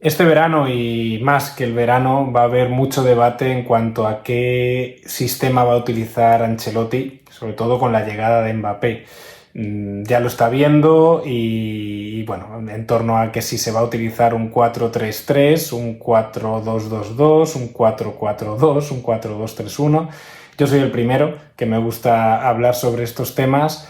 Este verano y más que el verano va a haber mucho debate en cuanto a qué sistema va a utilizar Ancelotti, sobre todo con la llegada de Mbappé. Ya lo está viendo bueno, en torno a que si se va a utilizar un 4-3-3, un 4-2-2-2, un 4-4-2, un 4-2-3-1. Yo soy el primero que me gusta hablar sobre estos temas,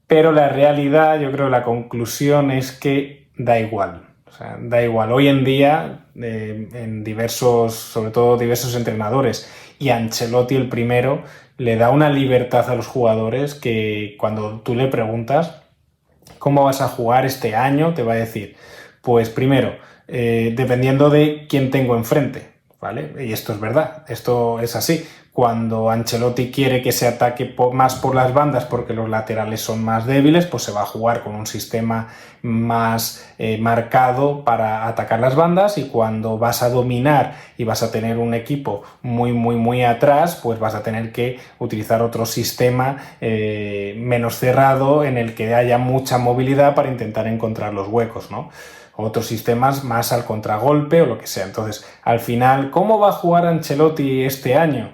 pero la realidad, yo creo, la conclusión es que da igual. O sea, da igual. Hoy en día, en diversos, sobre todo diversos entrenadores, y Ancelotti el primero, le da una libertad a los jugadores que cuando tú le preguntas cómo vas a jugar este año, te va a decir, pues primero, dependiendo de quién tengo enfrente, ¿vale? Y esto es verdad, esto es así. Cuando Ancelotti quiere que se ataque más por las bandas porque los laterales son más débiles, pues se va a jugar con un sistema más marcado para atacar las bandas, y cuando vas a dominar y vas a tener un equipo muy atrás, pues vas a tener que utilizar otro sistema menos cerrado en el que haya mucha movilidad para intentar encontrar los huecos, ¿no? Otros sistemas más al contragolpe o lo que sea. Entonces, al final, ¿cómo va a jugar Ancelotti este año?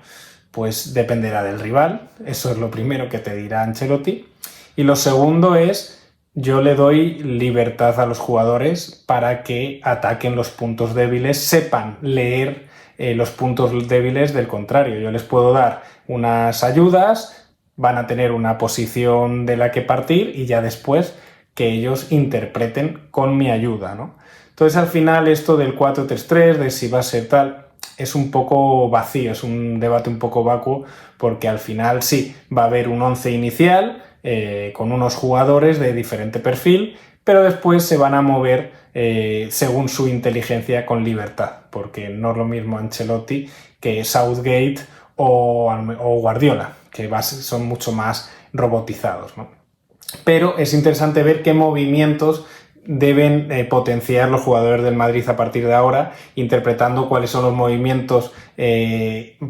Pues dependerá del rival, eso es lo primero que te dirá Ancelotti. Y lo segundo es, yo le doy libertad a los jugadores para que ataquen los puntos débiles, sepan leer los puntos débiles del contrario. Yo les puedo dar unas ayudas, van a tener una posición de la que partir y ya después que ellos interpreten con mi ayuda, ¿no? Entonces al final esto del 4-3-3, de si va a ser tal, es un poco vacío, es un debate un poco vacuo, porque al final sí, va a haber un 11 inicial con unos jugadores de diferente perfil, pero después se van a mover según su inteligencia con libertad, porque no es lo mismo Ancelotti que Southgate o Guardiola, que son mucho más robotizados, ¿no? Pero es interesante ver qué movimientos deben potenciar los jugadores del Madrid a partir de ahora, interpretando cuáles son los movimientos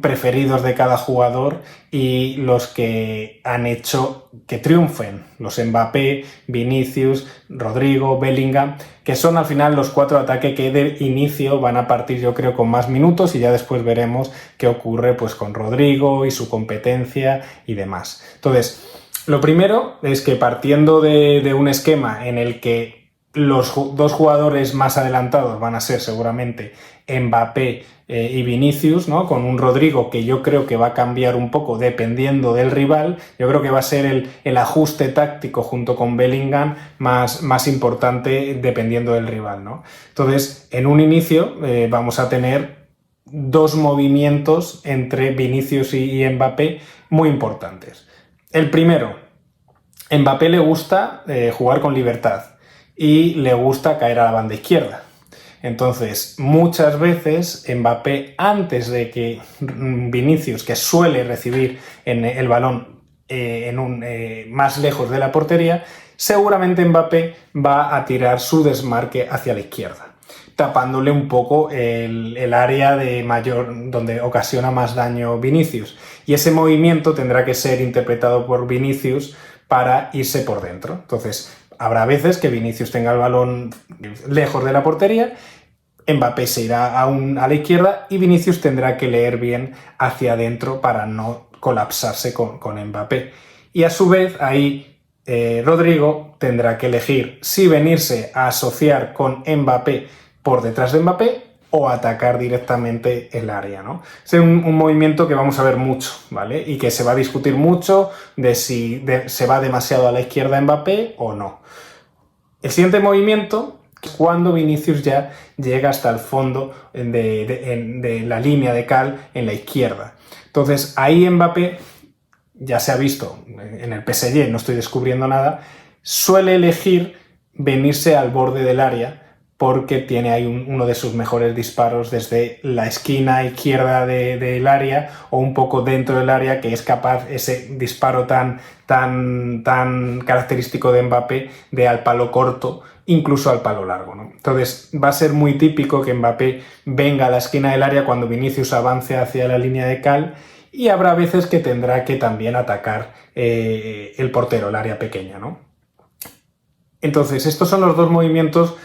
preferidos de cada jugador y los que han hecho que triunfen, los Mbappé, Vinicius, Rodrigo, Bellingham, que son al final los 4 ataques que de inicio van a partir, yo creo, con más minutos, y ya después veremos qué ocurre pues con Rodrigo y su competencia y demás. Entonces, lo primero es que partiendo de un esquema en el que los dos jugadores más adelantados van a ser seguramente Mbappé y Vinicius, ¿no? Con un Rodrigo que yo creo que va a cambiar un poco dependiendo del rival. Yo creo que va a ser el ajuste táctico junto con Bellingham más importante dependiendo del rival, ¿no? Entonces, en un inicio vamos a tener dos movimientos entre Vinicius y Mbappé muy importantes. El primero, Mbappé le gusta jugar con libertad y le gusta caer a la banda izquierda. Entonces, muchas veces Mbappé, antes de que Vinicius, que suele recibir el balón más lejos de la portería, seguramente Mbappé va a tirar su desmarque hacia la izquierda, tapándole un poco el área de mayor, donde ocasiona más daño Vinicius. Y ese movimiento tendrá que ser interpretado por Vinicius para irse por dentro. Entonces, habrá veces que Vinicius tenga el balón lejos de la portería, Mbappé se irá a la izquierda y Vinicius tendrá que leer bien hacia adentro para no colapsarse con Mbappé. Y a su vez, ahí Rodrigo tendrá que elegir si venirse a asociar con Mbappé por detrás de Mbappé o atacar directamente el área, ¿no? Es un movimiento que vamos a ver mucho, ¿vale? Y que se va a discutir mucho de si se va demasiado a la izquierda Mbappé o no. El siguiente movimiento es cuando Vinicius ya llega hasta el fondo de la línea de cal en la izquierda. Entonces ahí Mbappé, ya se ha visto en el PSG, no estoy descubriendo nada, suele elegir venirse al borde del área porque tiene ahí uno de sus mejores disparos desde la esquina izquierda del área o un poco dentro del área, que es capaz ese disparo tan característico de Mbappé de al palo corto, incluso al palo largo, ¿no? Entonces va a ser muy típico que Mbappé venga a la esquina del área cuando Vinicius avance hacia la línea de cal, y habrá veces que tendrá que también atacar el portero, el área pequeña, ¿no? Entonces, estos son los dos movimientos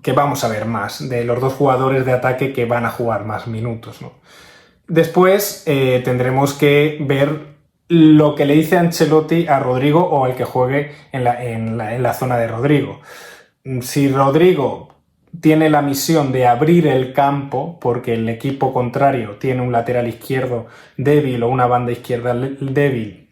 que vamos a ver más, de los dos jugadores de ataque que van a jugar más minutos, ¿no? Después tendremos que ver lo que le dice Ancelotti a Rodrigo o el que juegue en la zona de Rodrigo. Si Rodrigo tiene la misión de abrir el campo porque el equipo contrario tiene un lateral izquierdo débil o una banda izquierda débil,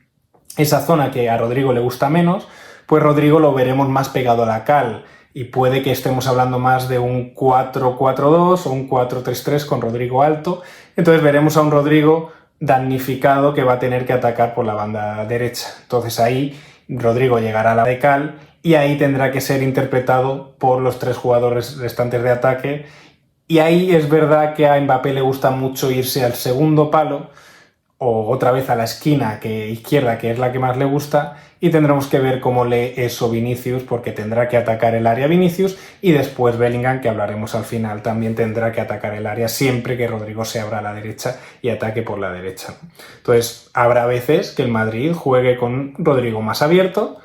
esa zona que a Rodrigo le gusta menos, pues Rodrigo lo veremos más pegado a la cal y puede que estemos hablando más de un 4-4-2 o un 4-3-3 con Rodrigo alto. Entonces veremos a un Rodrigo damnificado que va a tener que atacar por la banda derecha. Entonces ahí Rodrigo llegará a la de cal y ahí tendrá que ser interpretado por los tres jugadores restantes de ataque. Y ahí es verdad que a Mbappé le gusta mucho irse al segundo palo o otra vez a la esquina izquierda, que es la que más le gusta, y tendremos que ver cómo lee eso Vinicius, porque tendrá que atacar el área Vinicius, y después Bellingham, que hablaremos al final, también tendrá que atacar el área siempre que Rodrigo se abra a la derecha y ataque por la derecha. Entonces, habrá veces que el Madrid juegue con Rodrigo más abierto,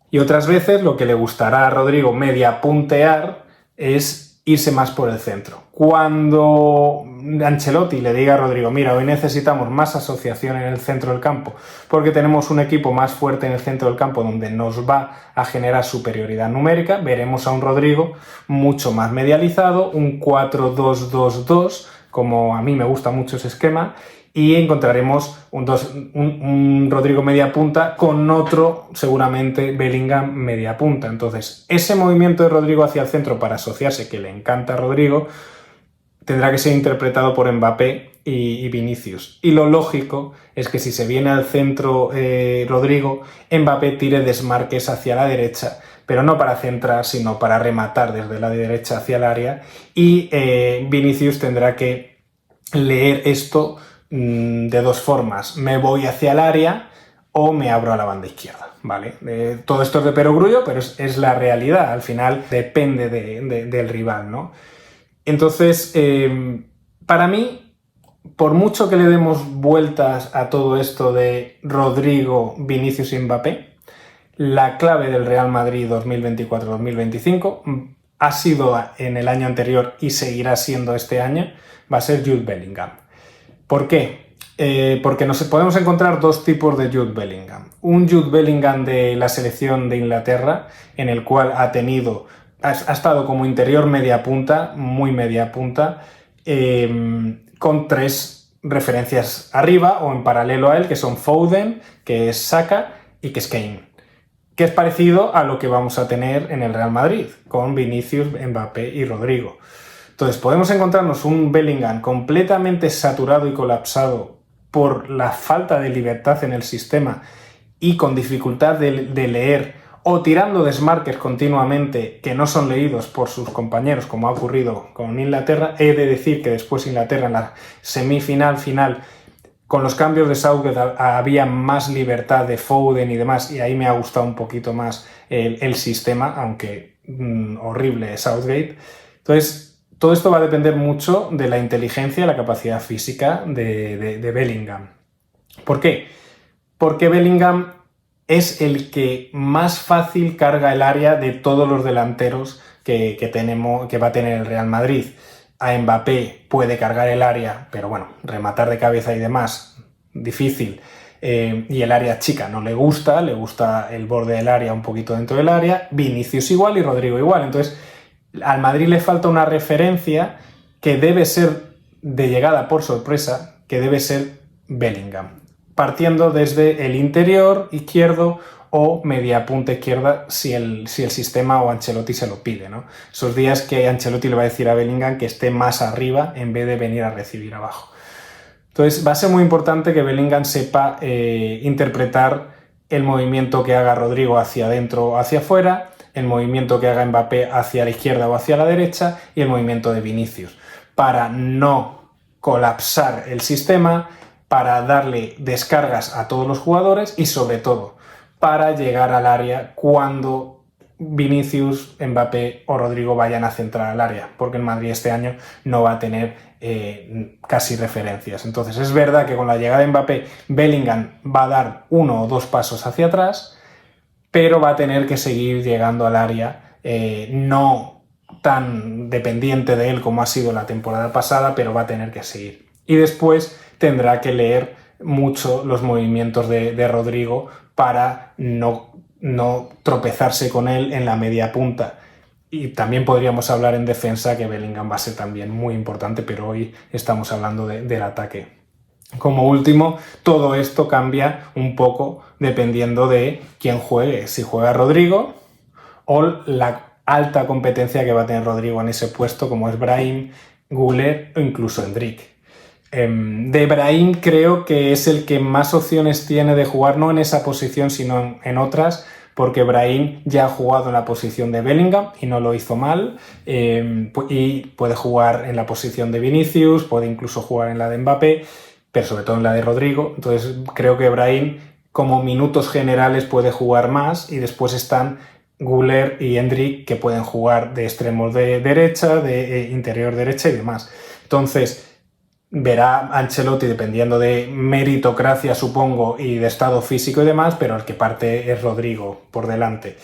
y otras veces lo que le gustará a Rodrigo media puntear es irse más por el centro. Cuando Ancelotti le diga a Rodrigo, mira, hoy necesitamos más asociación en el centro del campo, porque tenemos un equipo más fuerte en el centro del campo donde nos va a generar superioridad numérica, veremos a un Rodrigo mucho más medializado, un 4-2-2-2, como a mí me gusta mucho ese esquema, y encontraremos un Rodrigo media punta con otro, seguramente, Bellingham media punta. Entonces, ese movimiento de Rodrigo hacia el centro para asociarse, que le encanta a Rodrigo, tendrá que ser interpretado por Mbappé y Vinicius. Y lo lógico es que si se viene al centro Rodrigo, Mbappé tire desmarques hacia la derecha, pero no para centrar, sino para rematar desde la derecha hacia el área. Y Vinicius tendrá que leer esto de dos formas: me voy hacia el área o me abro a la banda izquierda, ¿vale? Todo esto es de perogrullo, pero es la realidad, al final depende del rival, ¿no? Entonces, para mí, por mucho que le demos vueltas a todo esto de Rodrigo, Vinicius y Mbappé, la clave del Real Madrid 2024-2025 ha sido en el año anterior y seguirá siendo este año, va a ser Jude Bellingham. ¿Por qué? Porque nos podemos encontrar dos tipos de Jude Bellingham. Un Jude Bellingham de la selección de Inglaterra, en el cual ha estado como interior media punta, muy media punta, con tres referencias arriba o en paralelo a él, que son Foden, que es Saka y que es Kane, que es parecido a lo que vamos a tener en el Real Madrid, con Vinicius, Mbappé y Rodrigo. Entonces podemos encontrarnos un Bellingham completamente saturado y colapsado por la falta de libertad en el sistema y con dificultad de leer o tirando desmarques continuamente que no son leídos por sus compañeros, como ha ocurrido con Inglaterra. He de decir que después Inglaterra en la semifinal final, con los cambios de Southgate había más libertad de Foden y demás, y ahí me ha gustado un poquito más el sistema, aunque horrible Southgate. Entonces, todo esto va a depender mucho de la inteligencia y la capacidad física de Bellingham. ¿Por qué? Porque Bellingham es el que más fácil carga el área de todos los delanteros que va a tener el Real Madrid. A Mbappé puede cargar el área, pero bueno, rematar de cabeza y demás, difícil. Y el área chica no le gusta el borde del área un poquito dentro del área. Vinicius igual y Rodrigo igual. Entonces, al Madrid le falta una referencia que debe ser de llegada por sorpresa, que debe ser Bellingham, partiendo desde el interior izquierdo o media punta izquierda si el sistema o Ancelotti se lo pide, ¿no? Esos días que Ancelotti le va a decir a Bellingham que esté más arriba en vez de venir a recibir abajo. Entonces va a ser muy importante que Bellingham sepa interpretar el movimiento que haga Rodrigo hacia adentro o hacia afuera, el movimiento que haga Mbappé hacia la izquierda o hacia la derecha y el movimiento de Vinicius, para no colapsar el sistema, para darle descargas a todos los jugadores y sobre todo para llegar al área cuando Vinicius, Mbappé o Rodrigo vayan a centrar al área, porque el Madrid este año no va a tener casi referencias. Entonces es verdad que con la llegada de Mbappé, Bellingham va a dar 1 o 2 pasos hacia atrás, pero va a tener que seguir llegando al área, no tan dependiente de él como ha sido la temporada pasada, pero va a tener que seguir. Y después tendrá que leer mucho los movimientos de Rodrigo para no tropezarse con él en la media punta. Y también podríamos hablar en defensa, que Bellingham va a ser también muy importante, pero hoy estamos hablando del ataque. Como último, todo esto cambia un poco dependiendo de quién juegue. Si juega Rodrigo o la alta competencia que va a tener Rodrigo en ese puesto, como es Brahim, Güler o incluso Endrick. De Brahim creo que es el que más opciones tiene de jugar, no en esa posición, sino en otras, porque Brahim ya ha jugado en la posición de Bellingham y no lo hizo mal, y puede jugar en la posición de Vinicius, puede incluso jugar en la de Mbappé, pero sobre todo en la de Rodrigo. Entonces creo que Brahim, como minutos generales, puede jugar más, y después están Güler y Endrick, que pueden jugar de extremos de derecha, de interior derecha y demás. Entonces verá Ancelotti, dependiendo de meritocracia, supongo, y de estado físico y demás, pero el que parte es Rodrigo por delante.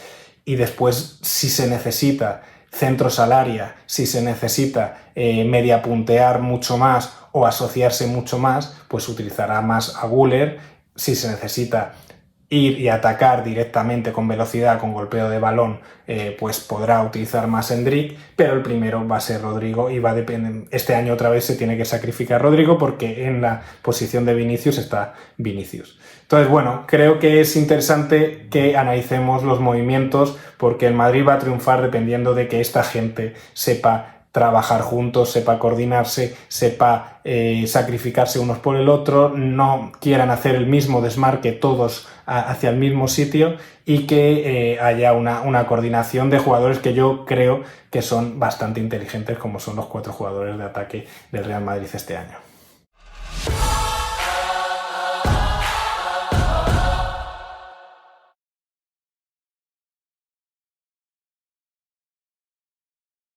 Y después, si se necesita centros al área, si se necesita mediapuntear mucho más o asociarse mucho más, pues utilizará más a Güler. Si se necesita ir y atacar directamente con velocidad, con golpeo de balón, pues podrá utilizar más Endrick, pero el primero va a ser Rodrigo, y va a depender. Este año otra vez se tiene que sacrificar Rodrigo porque en la posición de Vinicius está Vinicius. Entonces, bueno, creo que es interesante que analicemos los movimientos, porque el Madrid va a triunfar dependiendo de que esta gente sepa trabajar juntos, sepa coordinarse, sepa sacrificarse unos por el otro, no quieran hacer el mismo desmarque todos hacia el mismo sitio, y que haya una coordinación de jugadores que yo creo que son bastante inteligentes, como son los 4 jugadores de ataque del Real Madrid este año.